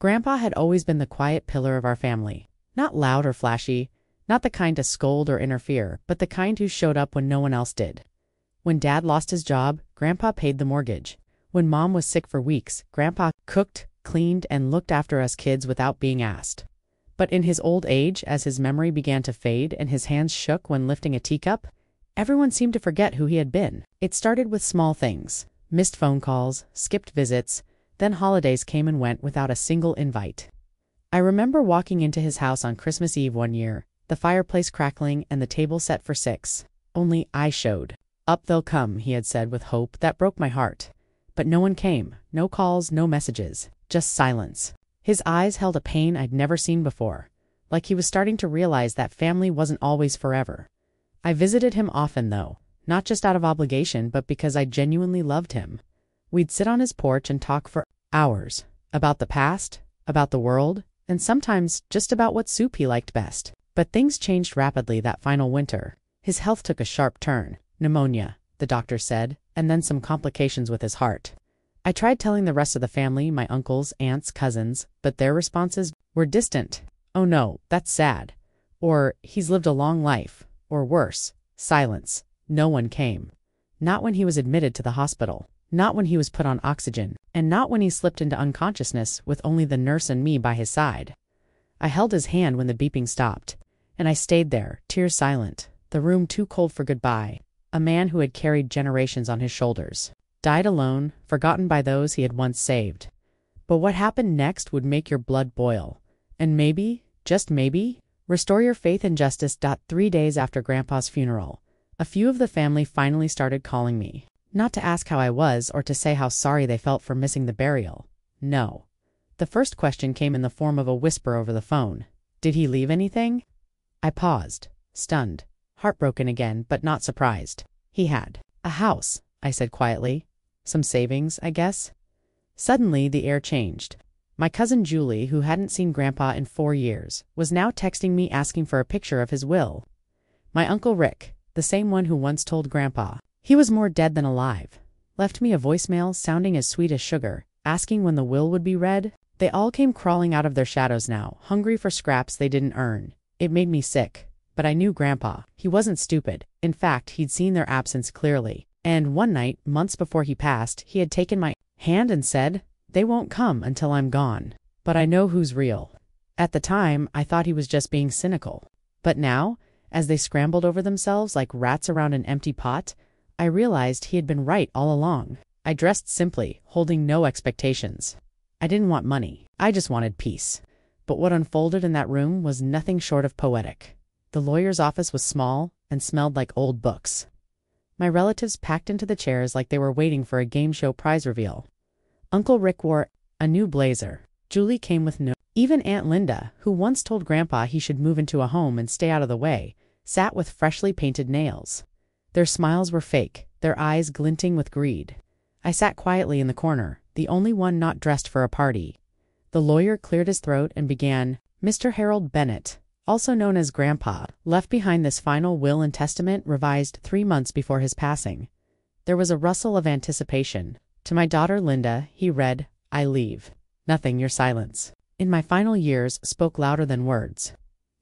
Grandpa had always been the quiet pillar of our family. Not loud or flashy, not the kind to scold or interfere, but the kind who showed up when no one else did. When Dad lost his job, Grandpa paid the mortgage. When Mom was sick for weeks, Grandpa cooked, cleaned, and looked after us kids without being asked. But in his old age, as his memory began to fade and his hands shook when lifting a teacup, everyone seemed to forget who he had been. It started with small things. Missed phone calls, skipped visits, then holidays came and went without a single invite. I remember walking into his house on Christmas Eve one year, the fireplace crackling and the table set for 6. Only I showed. Up they'll come, he had said with hope that broke my heart. But no one came, no calls, no messages, just silence. His eyes held a pain I'd never seen before, like he was starting to realize that family wasn't always forever. I visited him often though, not just out of obligation but because I genuinely loved him. We'd sit on his porch and talk for hours, about the past, about the world, and sometimes just about what soup he liked best. But things changed rapidly that final winter. His health took a sharp turn. Pneumonia, the doctor said, and then some complications with his heart. I tried telling the rest of the family, my uncles, aunts, cousins, but their responses were distant. Oh no, that's sad. Or, he's lived a long life. Or worse, silence. No one came. Not when he was admitted to the hospital. Not when he was put on oxygen. And not when he slipped into unconsciousness with only the nurse and me by his side. I held his hand when the beeping stopped. And I stayed there, tears silent. The room too cold for goodbye. A man who had carried generations on his shoulders. Died alone, forgotten by those he had once saved. But what happened next would make your blood boil. And maybe, just maybe, restore your faith in justice. 3 days after Grandpa's funeral, a few of the family finally started calling me. Not to ask how I was or to say how sorry they felt for missing the burial. No. The first question came in the form of a whisper over the phone. Did he leave anything? I paused, stunned, heartbroken again, but not surprised. He had. A house, I said quietly. Some savings, I guess. Suddenly, the air changed. My cousin Julie, who hadn't seen Grandpa in 4 years, was now texting me asking for a picture of his will. My Uncle Rick, the same one who once told Grandpa he was more dead than alive, left me a voicemail sounding as sweet as sugar, asking when the will would be read. They all came crawling out of their shadows now, hungry for scraps they didn't earn. It made me sick. But I knew Grandpa. He wasn't stupid. In fact, he'd seen their absence clearly. And one night, months before he passed, he had taken my hand and said, "They won't come until I'm gone. But I know who's real." At the time, I thought he was just being cynical. But now, as they scrambled over themselves like rats around an empty pot, I realized he had been right all along. I dressed simply, holding no expectations. I didn't want money. I just wanted peace. But what unfolded in that room was nothing short of poetic. The lawyer's office was small and smelled like old books. My relatives packed into the chairs like they were waiting for a game show prize reveal. Uncle Rick wore a new blazer. Julie came with no. Even Aunt Linda, who once told Grandpa he should move into a home and stay out of the way, sat with freshly painted nails. Their smiles were fake, their eyes glinting with greed. I sat quietly in the corner, the only one not dressed for a party. The lawyer cleared his throat and began, "Mr. Harold Bennett, also known as Grandpa, left behind this final will and testament revised 3 months before his passing." There was a rustle of anticipation. To my daughter Linda, he read, "I leave. Nothing, your silence in my final years spoke louder than words."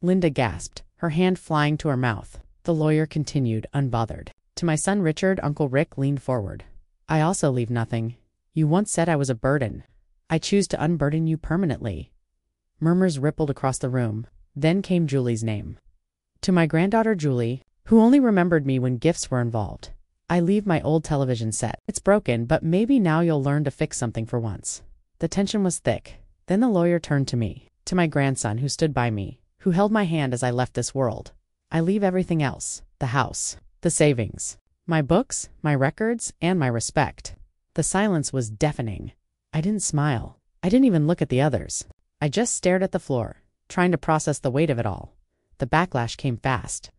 Linda gasped, her hand flying to her mouth. The lawyer continued, unbothered. To my son Richard, Uncle Rick leaned forward. "I also leave nothing. You once said I was a burden. I choose to unburden you permanently." Murmurs rippled across the room. Then came Julie's name. To my granddaughter Julie, who only remembered me when gifts were involved, "I leave my old television set. It's broken, but maybe now you'll learn to fix something for once." The tension was thick. Then the lawyer turned to me, to my grandson who stood by me, who held my hand as I left this world. "I leave everything else, the house, the savings, my books, my records, and my respect." The silence was deafening. I didn't smile. I didn't even look at the others. I just stared at the floor, trying to process the weight of it all. The backlash came fast.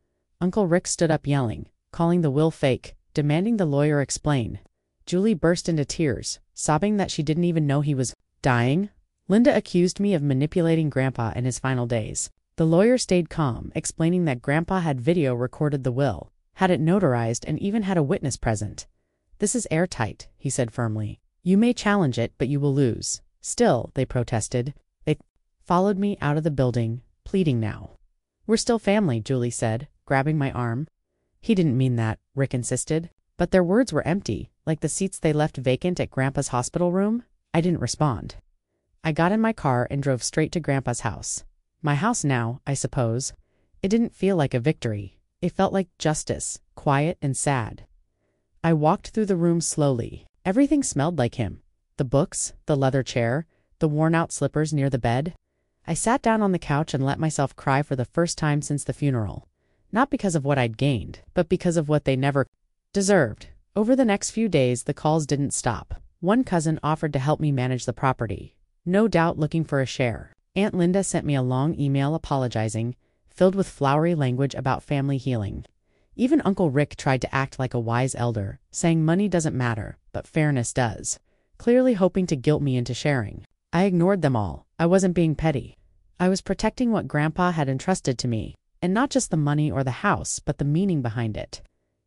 Uncle Rick stood up yelling, calling the will fake, demanding the lawyer explain. Julie burst into tears, sobbing that she didn't even know he was dying. Linda accused me of manipulating Grandpa in his final days. The lawyer stayed calm, explaining that Grandpa had video recorded the will, had it notarized, and even had a witness present. "This is airtight," he said firmly. "You may challenge it, but you will lose." Still, they protested, followed me out of the building, pleading now. "We're still family," Julie said, grabbing my arm. "He didn't mean that," Rick insisted. But their words were empty, like the seats they left vacant at Grandpa's hospital room. I didn't respond. I got in my car and drove straight to Grandpa's house. My house now, I suppose. It didn't feel like a victory. It felt like justice, quiet and sad. I walked through the room slowly. Everything smelled like him. The books, the leather chair, the worn-out slippers near the bed. I sat down on the couch and let myself cry for the first time since the funeral. Not because of what I'd gained, but because of what they never deserved. Over the next few days, the calls didn't stop. One cousin offered to help me manage the property, no doubt looking for a share. Aunt Linda sent me a long email apologizing, filled with flowery language about family healing. Even Uncle Rick tried to act like a wise elder, saying money doesn't matter, but fairness does, clearly hoping to guilt me into sharing. I ignored them all. I wasn't being petty. I was protecting what Grandpa had entrusted to me, and not just the money or the house, but the meaning behind it.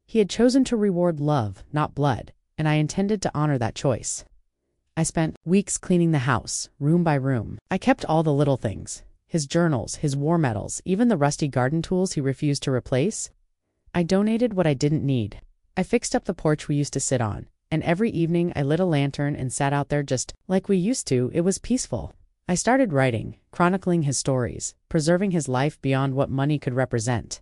He had chosen to reward love, not blood, and I intended to honor that choice. I spent weeks cleaning the house, room by room. I kept all the little things, his journals, his war medals, even the rusty garden tools he refused to replace. I donated what I didn't need. I fixed up the porch we used to sit on, and every evening I lit a lantern and sat out there just like we used to. It was peaceful. I started writing, chronicling his stories, preserving his life beyond what money could represent.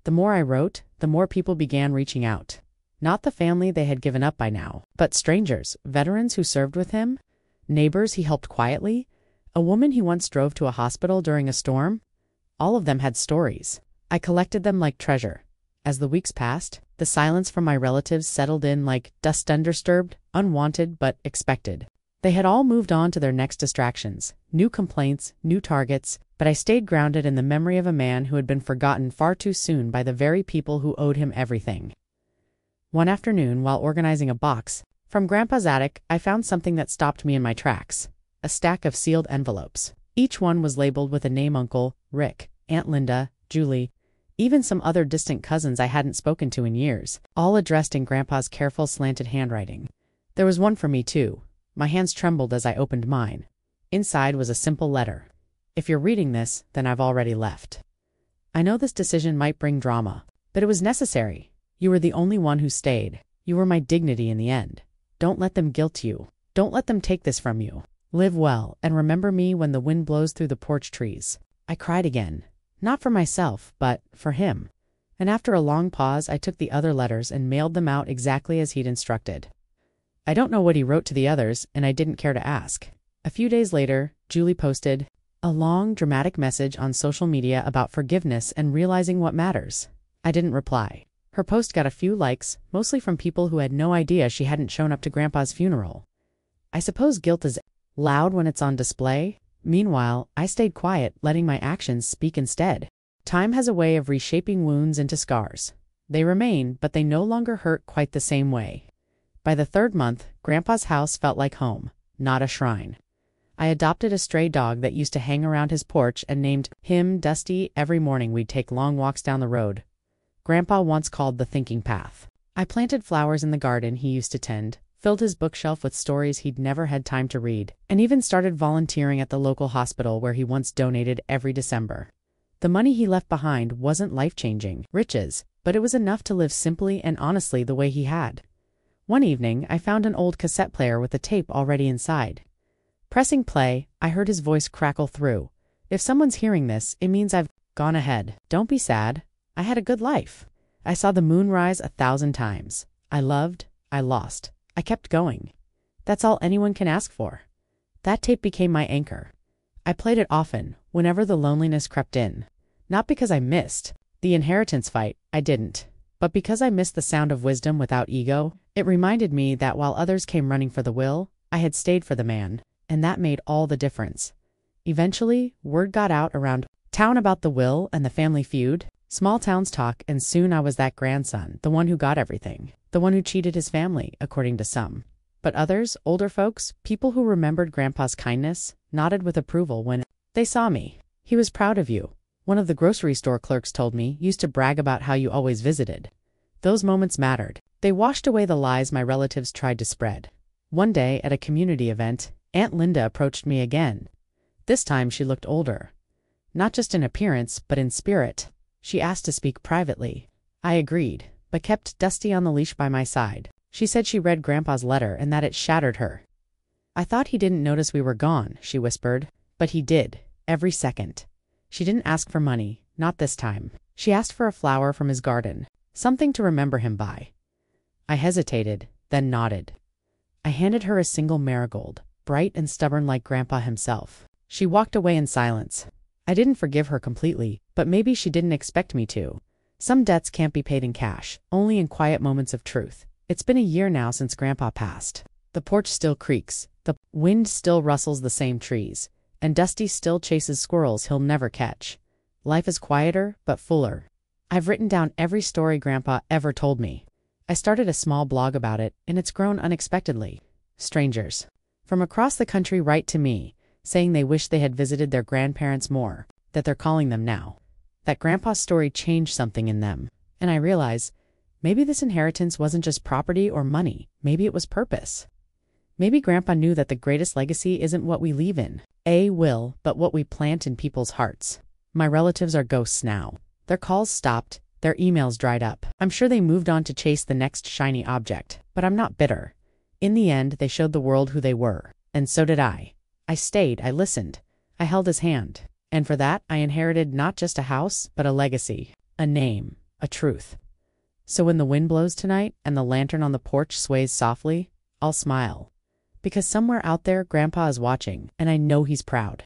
The more I wrote, the more people began reaching out. Not the family they had given up by now, but strangers, veterans who served with him, neighbors he helped quietly, a woman he once drove to a hospital during a storm. All of them had stories. I collected them like treasure. As the weeks passed, the silence from my relatives settled in like dust, undisturbed, unwanted, but expected. They had all moved on to their next distractions, new complaints, new targets, but I stayed grounded in the memory of a man who had been forgotten far too soon by the very people who owed him everything. One afternoon, while organizing a box from Grandpa's attic, I found something that stopped me in my tracks. A stack of sealed envelopes. Each one was labeled with a name: Uncle Rick, Aunt Linda, Julie, even some other distant cousins I hadn't spoken to in years, all addressed in Grandpa's careful, slanted handwriting. There was one for me, too. My hands trembled as I opened mine. Inside was a simple letter. "If you're reading this, then I've already left. I know this decision might bring drama, but it was necessary. You were the only one who stayed. You were my dignity in the end. Don't let them guilt you. Don't let them take this from you. Live well, and remember me when the wind blows through the porch trees." I cried again. Not for myself, but for him. And after a long pause, I took the other letters and mailed them out exactly as he'd instructed. I don't know what he wrote to the others, and I didn't care to ask. A few days later, Julie posted a long, dramatic message on social media about forgiveness and realizing what matters. I didn't reply. Her post got a few likes, mostly from people who had no idea she hadn't shown up to Grandpa's funeral. I suppose guilt is loud when it's on display. Meanwhile, I stayed quiet, letting my actions speak instead. Time has a way of reshaping wounds into scars. They remain, but they no longer hurt quite the same way. By the third month, Grandpa's house felt like home, not a shrine. I adopted a stray dog that used to hang around his porch and named him Dusty. Every morning we'd take long walks down the road Grandpa once called the thinking path. I planted flowers in the garden he used to tend, filled his bookshelf with stories he'd never had time to read, and even started volunteering at the local hospital where he once donated every December. The money he left behind wasn't life-changing riches, but it was enough to live simply and honestly the way he had. One evening, I found an old cassette player with the tape already inside. Pressing play, I heard his voice crackle through. "If someone's hearing this, it means I've gone ahead. Don't be sad. I had a good life. I saw the moon rise 1,000 times. I loved, I lost. I kept going. That's all anyone can ask for." That tape became my anchor. I played it often, whenever the loneliness crept in. Not because I missed the inheritance fight, I didn't. But because I missed the sound of wisdom without ego. It reminded me that while others came running for the will, I had stayed for the man, and that made all the difference. Eventually, word got out around town about the will and the family feud. Small towns talk, and soon I was that grandson, the one who got everything, the one who cheated his family, according to some. But others, older folks, people who remembered Grandpa's kindness, nodded with approval when they saw me. "He was proud of you," one of the grocery store clerks told me, used to brag about how you always visited. Those moments mattered. They washed away the lies my relatives tried to spread. One day, at a community event, Aunt Linda approached me again. This time she looked older. Not just in appearance, but in spirit. She asked to speak privately. I agreed, but kept Dusty on the leash by my side. She said she read Grandpa's letter and that it shattered her. I thought he didn't notice we were gone, she whispered. But he did, every second. She didn't ask for money, not this time. She asked for a flower from his garden, something to remember him by. I hesitated, then nodded. I handed her a single marigold, bright and stubborn like Grandpa himself. She walked away in silence. I didn't forgive her completely, but maybe she didn't expect me to. Some debts can't be paid in cash, only in quiet moments of truth. It's been a year now since Grandpa passed. The porch still creaks, the wind still rustles the same trees, and Dusty still chases squirrels he'll never catch. Life is quieter, but fuller. I've written down every story Grandpa ever told me. I started a small blog about it, and it's grown unexpectedly. Strangers from across the country write to me, saying they wish they had visited their grandparents more, that they're calling them now. That Grandpa's story changed something in them. And I realize, maybe this inheritance wasn't just property or money, maybe it was purpose. Maybe Grandpa knew that the greatest legacy isn't what we leave in a will, but what we plant in people's hearts. My relatives are ghosts now. Their calls stopped, their emails dried up. I'm sure they moved on to chase the next shiny object, but I'm not bitter. In the end, they showed the world who they were, and so did I. I stayed, I listened, I held his hand, and for that I inherited not just a house, but a legacy, a name, a truth. So when the wind blows tonight and the lantern on the porch sways softly, I'll smile. Because somewhere out there Grandpa is watching, and I know he's proud.